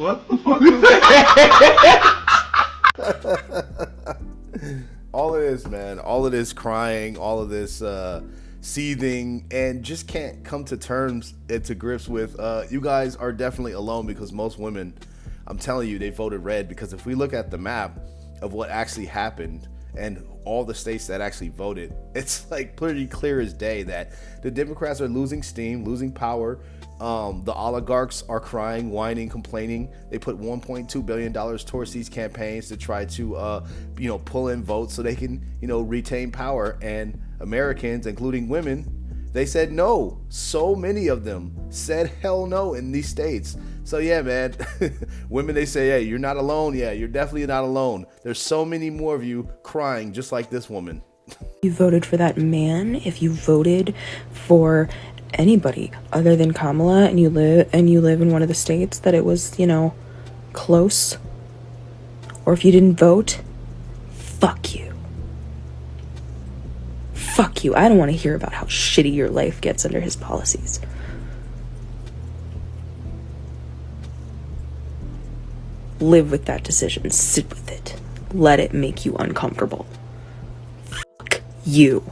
What the fuck was that? All of this, man, all of this crying, all of this seething, and just can't come to terms and to grips with, you guys are definitely alone, because most women, I'm telling you, they voted red. Because if we look at the map of what actually happened and all the states that actually voted, it's like pretty clear as day that the Democrats are losing steam, losing power. The oligarchs are crying, whining, complaining. They put $1.2 billion towards these campaigns to try to, pull in votes so they can, retain power. And Americans, including women, they said no. So many of them said hell no in these states. So yeah, man, women, they say, hey, you're not alone. Yeah, you're definitely not alone. There's so many more of you crying just like this woman. You voted for that man, if you voted for anybody other than Kamala, and you live in one of the states that it was, close, or if you didn't vote, fuck you. Fuck you. I don't want to hear about how shitty your life gets under his policies. Live with that decision. Sit with it. Let it make you uncomfortable. Fuck you.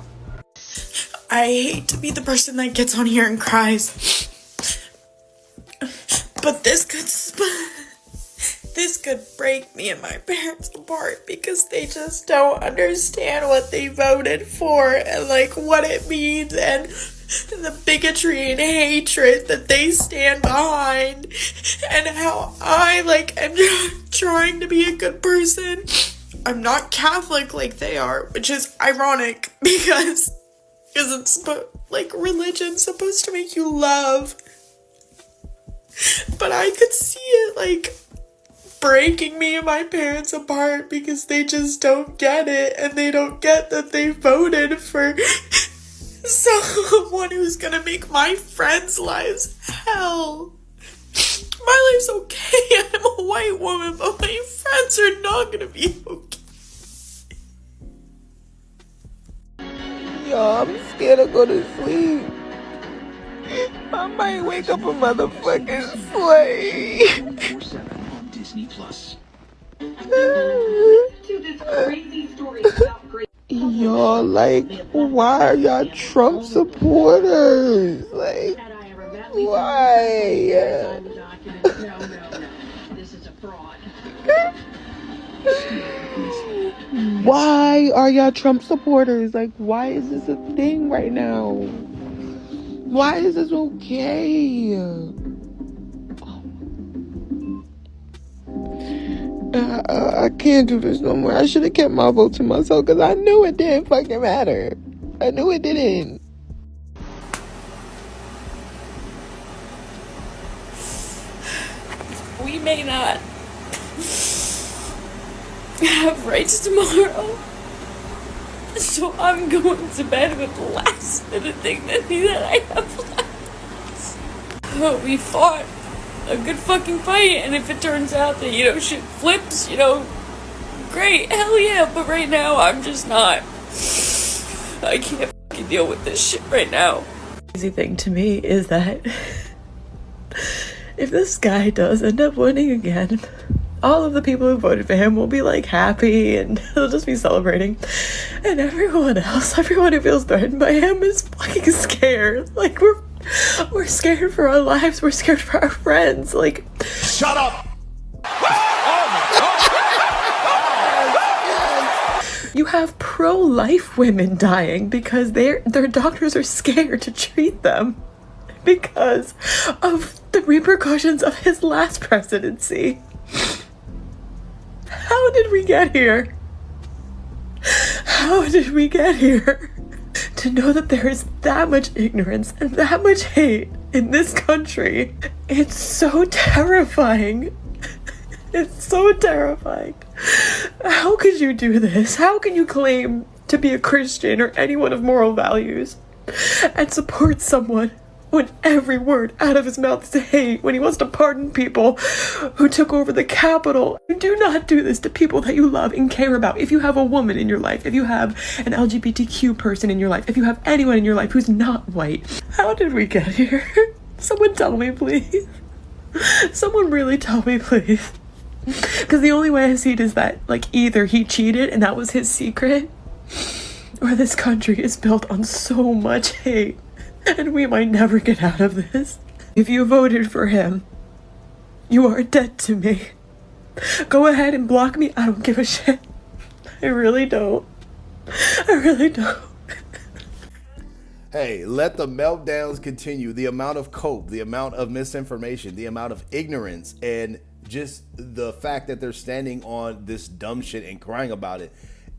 I hate to be the person that gets on here and cries, but this could break me and my parents apart, because they just don't understand what they voted for and what it means, and the bigotry and hatred that they stand behind, and how I am trying to be a good person. I'm not Catholic like they are, which is ironic, because it's religion's supposed to make you love, but I could see it breaking me and my parents apart, because they just don't get it, and they don't get that they voted for someone who's gonna make my friends' lives hell. My life's okay, I'm a white woman, but my friends are not gonna be okay. Yo, I'm scared to go to sleep. I might wake up a motherfucking slave. Y'all, why are y'all Trump supporters? Why? Why are y'all Trump supporters? Why is this a thing right now? Why is this okay? I can't do this no more. I should have kept my vote to myself, because I knew it didn't fucking matter. I knew it didn't. We may not have rights tomorrow, so I'm going to bed with the last bit of dignity that I have left. But we fought a good fucking fight, and if it turns out that, shit flips, great, hell yeah, but right now, I'm just not. I can't fucking deal with this shit right now. The crazy thing to me is that if this guy does end up winning again, all of the people who voted for him will be happy, and they'll just be celebrating, and everyone who feels threatened by him is fucking scared. We're scared for our lives, we're scared for our friends. Shut up. You have pro-life women dying because their doctors are scared to treat them because of the repercussions of his last presidency. How did we get here? How did we get here? To know that there is that much ignorance and that much hate in this country, it's so terrifying. It's so terrifying. How could you do this? How can you claim to be a Christian or anyone of moral values and support someone when every word out of his mouth is hate, when he wants to pardon people who took over the Capitol? You do not do this to people that you love and care about. If you have a woman in your life, if you have an LGBTQ person in your life, if you have anyone in your life who's not white, how did we get here? Someone tell me, please. Someone really tell me, please. Because the only way I see it is that, like, either he cheated and that was his secret, or this country is built on so much hate, and we might never get out of this. If you voted for him, you are dead to me. Go ahead and block me. I don't give a shit. I really don't. I really don't. Hey, let the meltdowns continue. The amount of cope, the amount of misinformation, the amount of ignorance, and just the fact that they're standing on this dumb shit and crying about it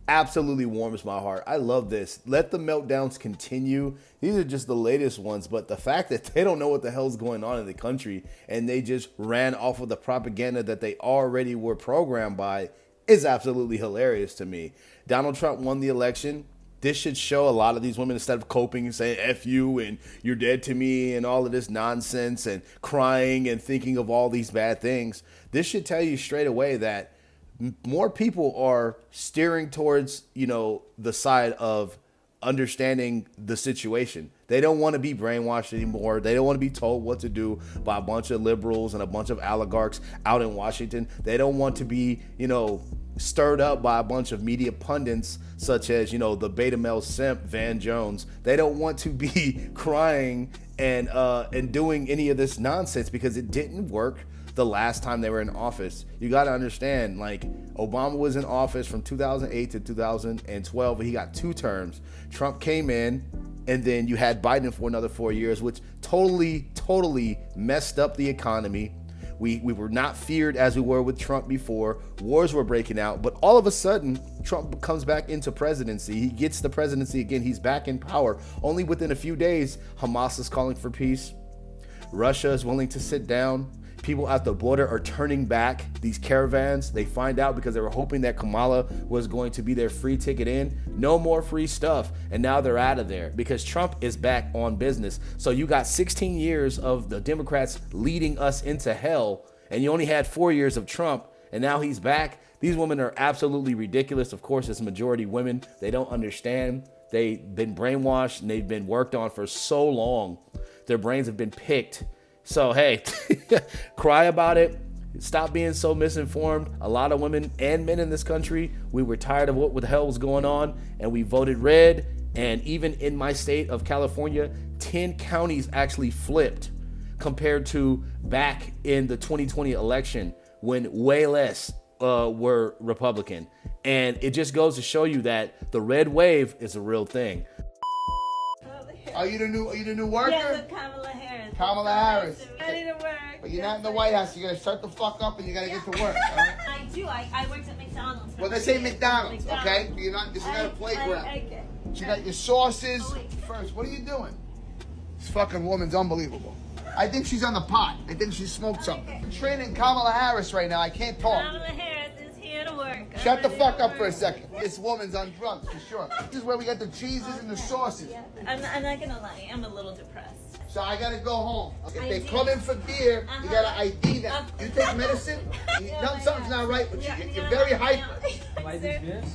absolutely warms my heart. I love this. Let the meltdowns continue. These are just the latest ones, but the fact that they don't know what the hell's going on in the country and they just ran off of the propaganda that they already were programmed by is absolutely hilarious to me. Donald Trump won the election. This should show a lot of these women, instead of coping and saying F you and you're dead to me and all of this nonsense and crying and thinking of all these bad things, this should tell you straight away that more people are steering towards, the side of understanding the situation. They don't want to be brainwashed anymore. They don't want to be told what to do by a bunch of liberals and a bunch of oligarchs out in Washington. They don't want to be, stirred up by a bunch of media pundits such as, the beta male simp Van Jones. They don't want to be crying and doing any of this nonsense because it didn't work the last time they were in office. You got to understand, like, Obama was in office from 2008 to 2012, and he got 2 terms. Trump came in, and then you had Biden for another 4 years, which totally messed up the economy. We were not feared as we were with Trump before. Wars were breaking out, but all of a sudden, Trump comes back into presidency. He gets the presidency again. He's back in power. Only within a few days, Hamas is calling for peace. Russia is willing to sit down. People at the border are turning back these caravans. They find out because they were hoping that Kamala was going to be their free ticket in. No more free stuff. And now they're out of there because Trump is back on business. So you got 16 years of the Democrats leading us into hell, and you only had 4 years of Trump, and now he's back. These women are absolutely ridiculous. Of course, it's majority women. They don't understand. They've been brainwashed and they've been worked on for so long. Their brains have been picked. So, hey, cry about it. Stop being so misinformed. A lot of women and men in this country, we were tired of what the hell was going on, and we voted red. And even in my state of California, 10 counties actually flipped compared to back in the 2020 election when way less were Republican. And it just goes to show you that the red wave is a real thing. Are you the new worker? Yes, I'm Kamala Harris. Kamala Harris. Ready to work. But you're not in the White House. You gotta shut the fuck up and you gotta get to work. All right? I do. I worked at McDonald's. Well, they say McDonald's, okay? You're not. This is not a playground. Okay. You got your sauces. Oh, wait. First, what are you doing? This fucking woman's unbelievable. I think she's on the pot. I think she smoked something. I'm training Kamala Harris right now. I can't talk. Kamala Harris is here to work. Shut the fuck up for a second. This woman's on drugs for sure. This is where we got the cheeses and the sauces. Yeah. I'm not gonna lie. I'm a little depressed. So I gotta go home. If they ID. come in for beer, you gotta ID them. You take medicine? Something's not right with you. You're very hyper. Why these beers?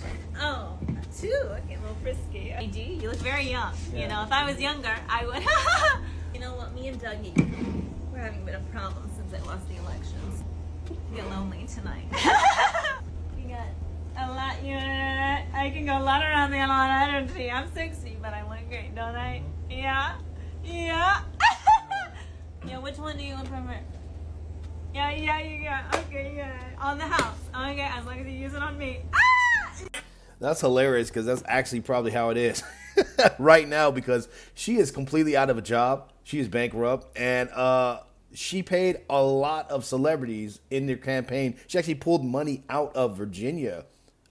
Oh, 2. Okay, a little frisky. ID? You look very young. Yeah. You know, if I was younger, I would. You know what? Me and Dougie, we're having a bit of problems since I lost the elections. I get lonely tonight. You got a lot. I can go a lot around me, a lot of energy. I'm 60, but I look great, don't I? Yeah. Yeah. Yeah, which one do you prefer? Yeah, you got. Okay, yeah. On the house. Okay, as long as you use it on me. That's hilarious because that's actually probably how it is right now, because she is completely out of a job. She is bankrupt, and she paid a lot of celebrities in their campaign. She actually pulled money out of Virginia,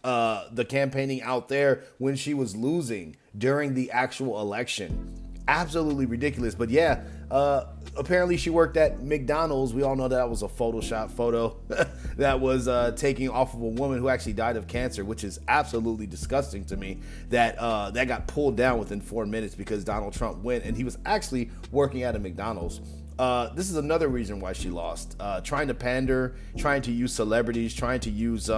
the campaigning out there when she was losing during the actual election. Absolutely ridiculous. But yeah, apparently she worked at McDonald's. We all know that was a Photoshop photo that was taken off of a woman who actually died of cancer, which is absolutely disgusting to me. That got pulled down within 4 minutes because Donald Trump went, and he was actually working at a McDonald's. This is another reason why she lost. Trying to pander, trying to use celebrities, trying to use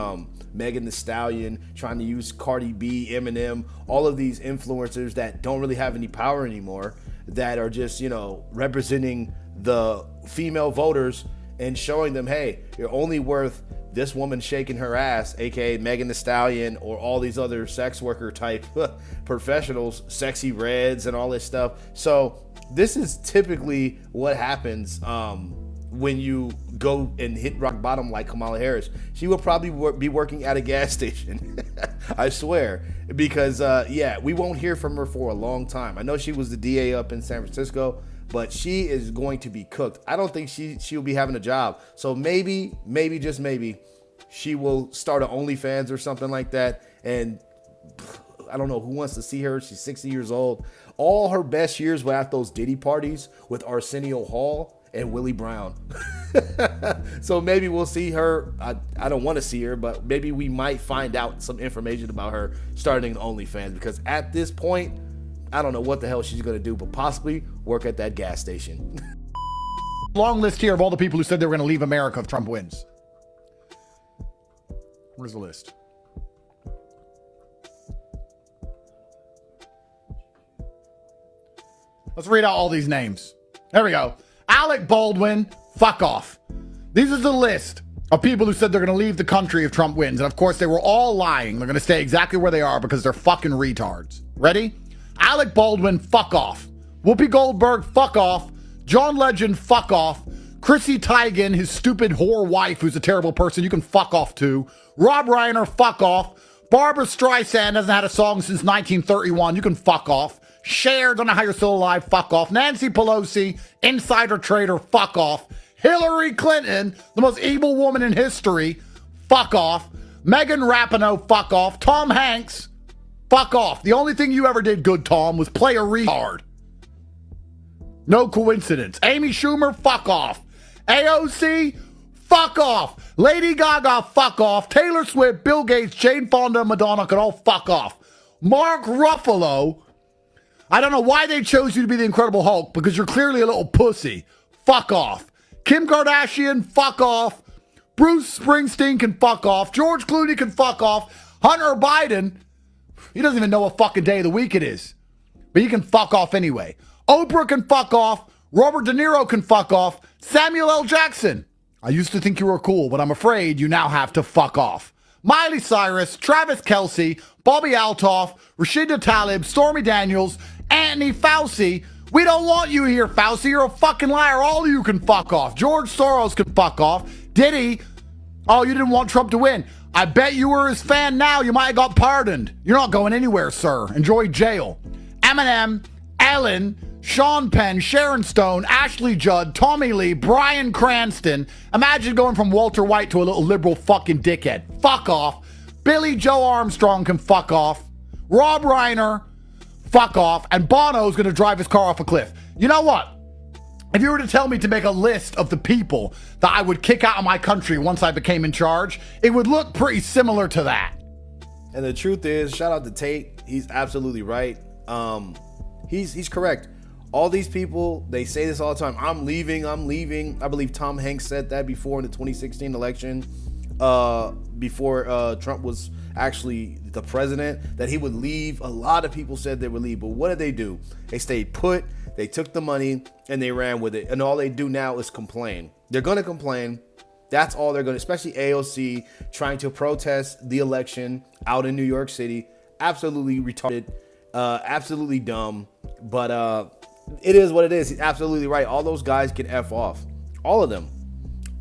Megan Thee Stallion, trying to use Cardi B, Eminem, all of these influencers that don't really have any power anymore, that are just, representing the female voters and showing them, hey, you're only worth this woman shaking her ass, aka Megan Thee Stallion, or all these other sex worker type professionals, Sexy Reds and all this stuff. So this is typically what happens when you go and hit rock bottom like Kamala Harris. She will probably be working at a gas station. I swear. Because, yeah, we won't hear from her for a long time. I know she was the DA up in San Francisco, but she is going to be cooked. I don't think she'll be having a job. So maybe, just maybe, she will start an OnlyFans or something like that. And I don't know who wants to see her. She's 60 years old. All her best years were at those Diddy parties with Arsenio Hall and Willie Brown. So maybe we'll see her. I don't want to see her, but maybe we might find out some information about her starting an OnlyFans, because at this point, I don't know what the hell she's going to do, but possibly work at that gas station. Long list here of all the people who said they were going to leave America if Trump wins. Where's the list? Let's read out all these names. There we go. Alec Baldwin, fuck off. These are the list of people who said they're going to leave the country if Trump wins. And of course, they were all lying. They're going to stay exactly where they are because they're fucking retards. Ready? Alec Baldwin, fuck off. Whoopi Goldberg, fuck off. John Legend, fuck off. Chrissy Teigen, his stupid whore wife, who's a terrible person, you can fuck off too. Rob Reiner, fuck off. Barbara Streisand hasn't had a song since 1931. You can fuck off. Cher, don't know how you're still alive, fuck off. Nancy Pelosi, insider trader, fuck off. Hillary Clinton, the most evil woman in history, fuck off. Megan Rapinoe, fuck off. Tom Hanks, fuck off. The only thing you ever did good, Tom, was play a retard. No coincidence. Amy Schumer, fuck off. AOC, fuck off. Lady Gaga, fuck off. Taylor Swift, Bill Gates, Jane Fonda, and Madonna can all fuck off. Mark Ruffalo, I don't know why they chose you to be the Incredible Hulk, because you're clearly a little pussy. Fuck off. Kim Kardashian, fuck off. Bruce Springsteen can fuck off. George Clooney can fuck off. Hunter Biden, he doesn't even know what fucking day of the week it is. But he can fuck off anyway. Oprah can fuck off. Robert De Niro can fuck off. Samuel L. Jackson, I used to think you were cool, but I'm afraid you now have to fuck off. Miley Cyrus, Travis Kelce, Bobby Altoff, Rashida Tlaib, Stormy Daniels, Anthony Fauci. We don't want you here, Fauci. You're a fucking liar. All of you can fuck off. George Soros can fuck off. Diddy, oh, you didn't want Trump to win. I bet you were his fan now. You might have got pardoned. You're not going anywhere, sir. Enjoy jail. Eminem, Ellen, Sean Penn, Sharon Stone, Ashley Judd, Tommy Lee, Bryan Cranston. Imagine going from Walter White to a little liberal fucking dickhead. Fuck off. Billy Joe Armstrong can fuck off. Rob Reiner, fuck off. And Bono's going to drive his car off a cliff. You know what? If you were to tell me to make a list of the people that I would kick out of my country once I became in charge, it would look pretty similar to that. And the truth is, shout out to Tate. He's absolutely right. He's correct. All these people, they say this all the time. I'm leaving. I believe Tom Hanks said that before in the 2016 election, before Trump was actually the president, that he would leave. A lot of people said they would leave, but what did they do? They stayed put. They took the money and they ran with it. And all they do now is complain. They're going to complain. That's all they're going to, especially AOC trying to protest the election out in New York City. Absolutely retarded. Absolutely dumb. But it is what it is. He's absolutely right. All those guys can F off. All of them.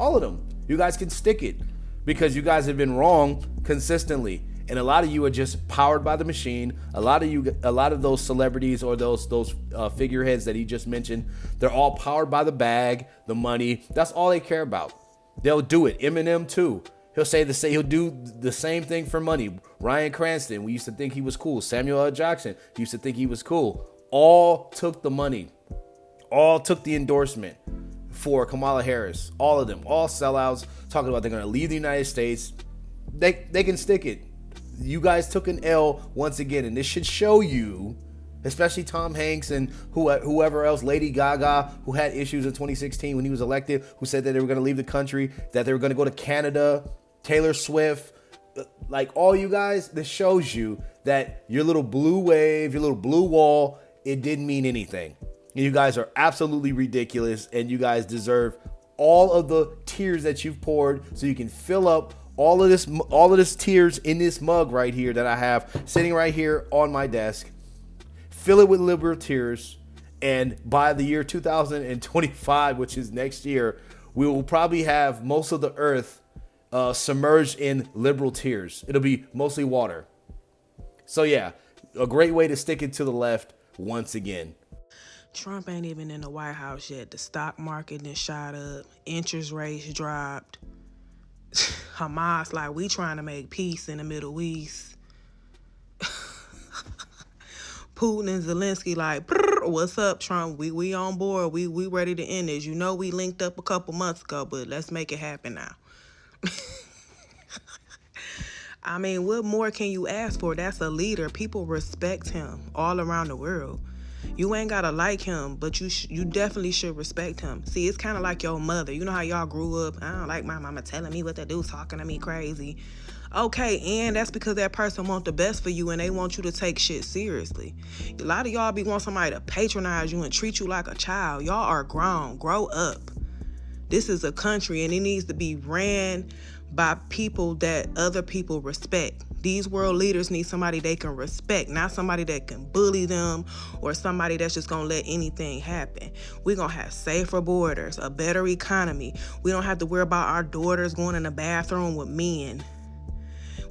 All of them. You guys can stick it because you guys have been wrong consistently. And a lot of you are just powered by the machine. A lot of those celebrities or those figureheads that he just mentioned, they're all powered by the bag, the money. That's all they care about. They'll do it. Eminem too. He'll do the same thing for money. Bryan Cranston, we used to think he was cool. Samuel L. Jackson, used to think he was cool. All took the money. All took the endorsement for Kamala Harris. All of them. All sellouts talking about they're going to leave the United States. They can stick it. You guys took an L once again, and this should show you, especially Tom Hanks and whoever else, Lady Gaga, who had issues in 2016 when he was elected, who said that they were going to leave the country, that they were going to go to Canada, Taylor Swift, like all you guys, this shows you that your little blue wave, your little blue wall, it didn't mean anything. You guys are absolutely ridiculous, and you guys deserve all of the tears that you've poured so you can fill up all of this tears in this mug right here that I have sitting right here on my desk. Fill it with liberal tears, and by the year 2025, which is next year, we will probably have most of the earth submerged in liberal tears. It'll be mostly water. So yeah, a great way to stick it to the left once again. Trump ain't even in the White House yet. The stock market done shot up. Interest rates dropped. Hamas like, we trying to make peace in the Middle East. Putin and Zelensky like, what's up, Trump? We on board. We ready to end this. You know we linked up a couple months ago, but let's make it happen now. I mean, what more can you ask for? That's a leader. People respect him all around the world. You ain't gotta like him, but you definitely should respect him. See, it's kind of like your mother. You know how y'all grew up? I don't like my mama telling me what to do, talking to me crazy. Okay, and that's because that person want the best for you and they want you to take shit seriously. A lot of y'all be want somebody to patronize you and treat you like a child. Y'all are grown. Grow up. This is a country and it needs to be ran by people that other people respect. These world leaders need somebody they can respect, not somebody that can bully them or somebody that's just gonna let anything happen. We're gonna have safer borders, a better economy. We don't have to worry about our daughters going in the bathroom with men.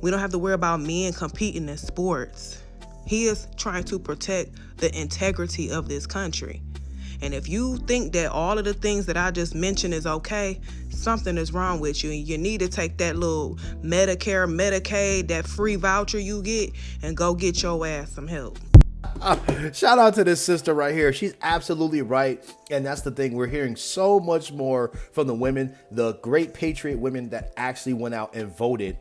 We don't have to worry about men competing in sports. He is trying to protect the integrity of this country. And if you think that all of the things that I just mentioned is okay, something is wrong with you. And you need to take that little Medicare, Medicaid, that free voucher you get, and go get your ass some help. Shout out to this sister right here. She's absolutely right. And that's the thing. We're hearing so much more from the women, the great patriot women that actually went out and voted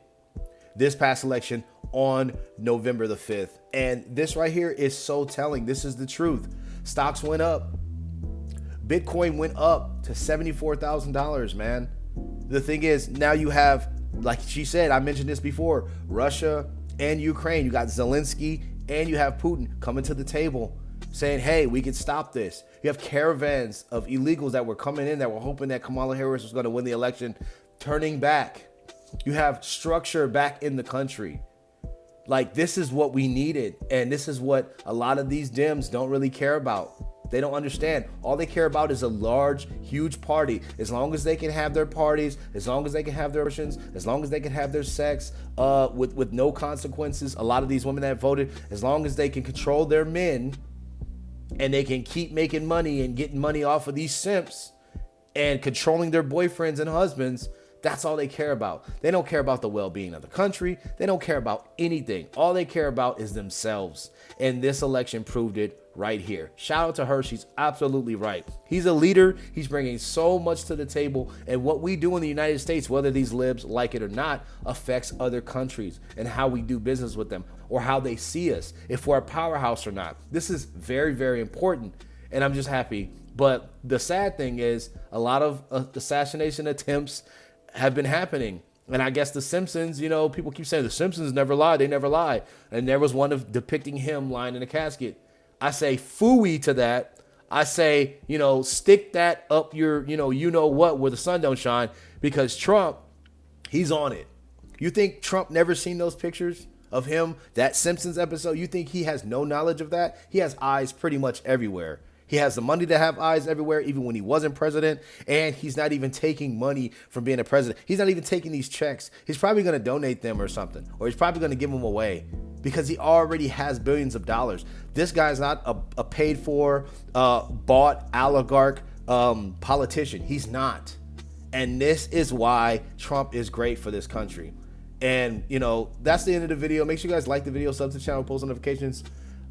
this past election on November the 5th. And this right here is so telling. This is the truth. Stocks went up. Bitcoin went up to $74,000, man. The thing is, now you have, like she said, I mentioned this before, Russia and Ukraine. You got Zelensky and you have Putin coming to the table saying, hey, we can stop this. You have caravans of illegals that were coming in that were hoping that Kamala Harris was going to win the election, turning back. You have structure back in the country. Like, this is what we needed. And this is what a lot of these Dems don't really care about. They don't understand. All they care about is a large, huge party. As long as they can have their parties, as long as they can have their abortions, as long as they can have their sex with no consequences. A lot of these women that voted, as long as they can control their men and they can keep making money and getting money off of these simps and controlling their boyfriends and husbands, that's all they care about. They don't care about the well-being of the country. They don't care about anything. All they care about is themselves. And this election proved it right here. Shout out to her. She's absolutely right. He's a leader. He's bringing so much to the table. And what we do in the United States, whether these libs like it or not, affects other countries and how we do business with them or how they see us, if we're a powerhouse or not. This is very, very important. And I'm just happy. But the sad thing is a lot of assassination attempts have been happening. And I guess The Simpsons, you know, people keep saying The Simpsons never lie. They never lie. And there was one of depicting him lying in a casket. I say phooey to that. I say, you know, stick that up your, you know what, where the sun don't shine, because Trump, he's on it. You think Trump never seen those pictures of him, that Simpsons episode? You think he has no knowledge of that? He has eyes pretty much everywhere. He has the money to have eyes everywhere, even when he wasn't president. And he's not even taking money from being a president. He's not even taking these checks. He's probably going to donate them or something. Or he's probably going to give them away because he already has billions of dollars. This guy's not a paid for, bought oligarch politician. He's not. And this is why Trump is great for this country. And, you know, that's the end of the video. Make sure you guys like the video, sub to the channel, post notifications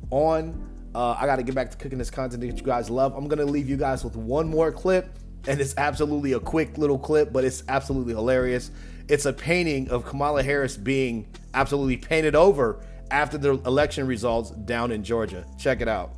on. I got to get back to cooking this content that you guys love. I'm going to leave you guys with one more clip, and it's absolutely a quick little clip, but it's absolutely hilarious. It's a painting of Kamala Harris being absolutely painted over after the election results down in Georgia. Check it out.